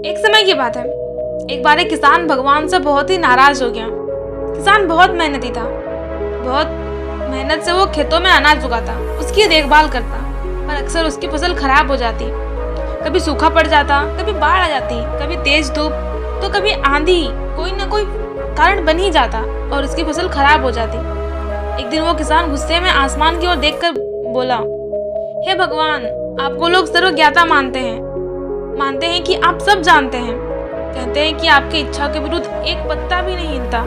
एक समय की बात है। एक बार एक किसान भगवान से बहुत ही नाराज हो गया। किसान बहुत मेहनती था। बहुत मेहनत से वो खेतों में अनाज उगाता, उसकी देखभाल करता, पर अक्सर उसकी फसल खराब हो जाती। कभी सूखा पड़ जाता, कभी बाढ़ आ जाती, कभी तेज धूप, तो कभी आंधी, कोई ना कोई कारण बन ही जाता और उसकी फसल खराब हो जाती। एक दिन वो किसान गुस्से में आसमान की ओर देखकर बोला, हे भगवान, आपको लोग सर्वज्ञाता मानते हैं कि आप सब जानते हैं, कहते हैं कि आपकी इच्छा के विरुद्ध एक पत्ता भी नहीं हिलता,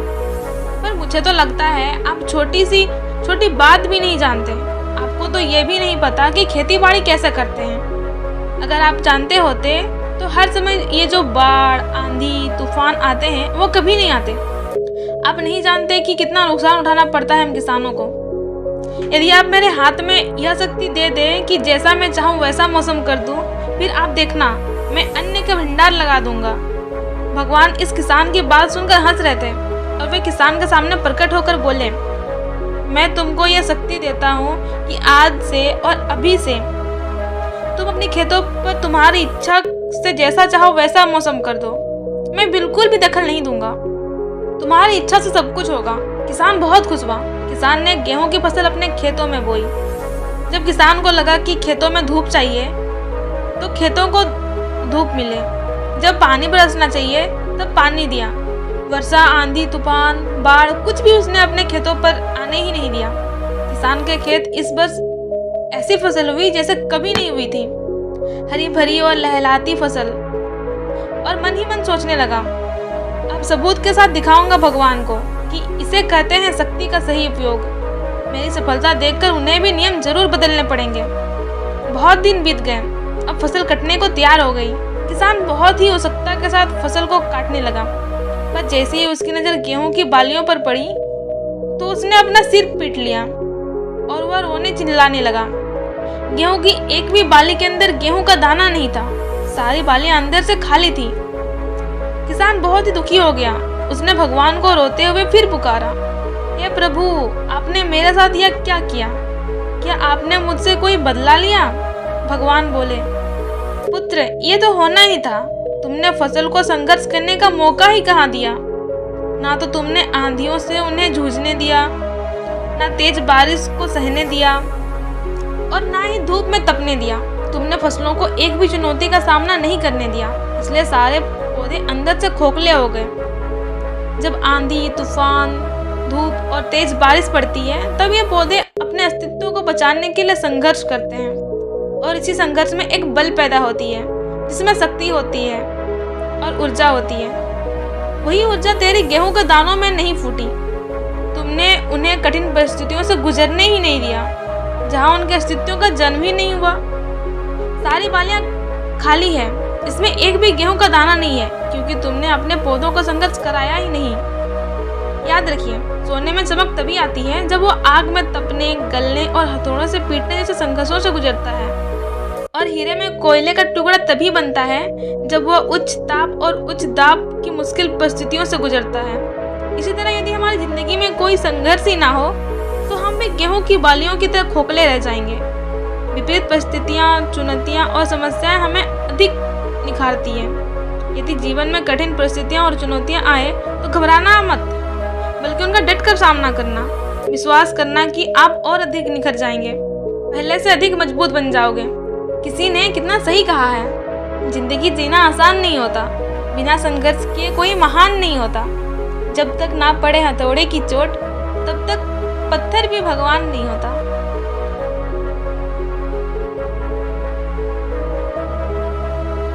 पर मुझे तो लगता है आप छोटी बात भी नहीं जानते। आपको तो ये भी नहीं पता कि खेती बाड़ी कैसे करते हैं। अगर आप जानते होते तो हर समय ये जो बाढ़, आंधी, तूफान आते हैं वो कभी नहीं आते। आप नहीं जानते कि कितना नुकसान उठाना पड़ता है हम किसानों को। यदि आप मेरे हाथ में यह शक्ति दे दें कि जैसा मैं चाहूँ वैसा मौसम कर दूं, फिर आप देखना, मैं अन्न का भंडार लगा दूंगा। भगवान इस किसान की बात सुनकर हंस रहे थे और वे किसान के सामने प्रकट होकर बोले, मैं तुमको यह शक्ति देता हूँ कि आज से और अभी से तुम अपनी खेतों पर तुम्हारी इच्छा से जैसा चाहो वैसा मौसम कर दो। मैं बिल्कुल भी दखल नहीं दूंगा। तुम्हारी इच्छा से सब कुछ होगा। किसान बहुत खुश हुआ। किसान ने गेहूं की फसल अपने खेतों में बोई। जब किसान को लगा कि खेतों में धूप चाहिए तो खेतों को धूप मिले, जब पानी बरसना चाहिए तब पानी दिया। वर्षा, आंधी, तूफान, बाढ़, कुछ भी उसने अपने खेतों पर आने ही नहीं दिया। किसान के खेत इस वर्ष ऐसी फसल हुई जैसे कभी नहीं हुई थी, हरी भरी और लहलाती फसल। और मन ही मन सोचने लगा, अब सबूत के साथ दिखाऊंगा भगवान को कि इसे कहते हैं शक्ति का सही उपयोग। मेरी सफलता देखकर उन्हें भी नियम जरूर बदलने पड़ेंगे। बहुत दिन बीत गए, अब फसल कटने को तैयार हो गई। किसान बहुत ही उत्सुकता के साथ फसल को काटने लगा, पर जैसे ही उसकी नजर गेहूं की बालियों पर पड़ी तो उसने अपना सिर पीट लिया और वह रोने चिल्लाने लगा। गेहूं की एक भी बाली के अंदर गेहूं का दाना नहीं था। सारी बालियां अंदर से खाली थी। किसान बहुत ही दुखी हो गया। उसने भगवान को रोते हुए फिर पुकारा, हे प्रभु, आपने मेरे साथ यह क्या किया? क्या आपने मुझसे कोई बदला लिया? भगवान बोले, पुत्र, ये तो होना ही था। तुमने फसल को संघर्ष करने का मौका ही कहाँ दिया। ना तो तुमने आंधियों से उन्हें जूझने दिया, ना तेज बारिश को सहने दिया और ना ही धूप में तपने दिया। तुमने फसलों को एक भी चुनौती का सामना नहीं करने दिया, इसलिए सारे पौधे अंदर से खोखले हो गए। जब आंधी, तूफान, धूप और तेज बारिश पड़ती है तब ये पौधे अपने अस्तित्व को बचाने के लिए संघर्ष करते हैं और इसी संघर्ष में एक बल पैदा होती है जिसमें शक्ति होती है और ऊर्जा होती है। वही ऊर्जा तेरी गेहूं के दानों में नहीं फूटी। तुमने उन्हें कठिन परिस्थितियों से गुजरने ही नहीं दिया, जहां उनके अस्तित्व का जन्म ही नहीं हुआ। सारी बालियां खाली है, इसमें एक भी गेहूं का दाना नहीं है, क्योंकि तुमने अपने पौधों को संघर्ष कराया ही नहीं। याद रखिए, सोने में चमक तभी आती है जब वो आग में तपने, गलने और हथौड़ों से पीटने जैसे संघर्षों से गुजरता है। और हीरे में कोयले का टुकड़ा तभी बनता है जब वह उच्च ताप और उच्च दाब की मुश्किल परिस्थितियों से गुजरता है। इसी तरह यदि हमारी जिंदगी में कोई संघर्ष ही ना हो तो हम भी गेहूं की बालियों की तरह खोखले रह जाएंगे। विपरीत परिस्थितियां, चुनौतियां और समस्याएं हमें अधिक निखारती हैं। यदि जीवन में कठिन परिस्थितियां और चुनौतियां आए तो घबराना मत, बल्कि उनका डटकर सामना करना, विश्वास करना कि आप और अधिक निखर जाएंगे, पहले से अधिक मजबूत बन जाओगे। किसी ने कितना सही कहा है, जिंदगी जीना आसान नहीं होता, बिना संघर्ष किए कोई महान नहीं होता। जब तक ना पड़े हथौड़े की चोट तब तक पत्थर भी भगवान नहीं होता।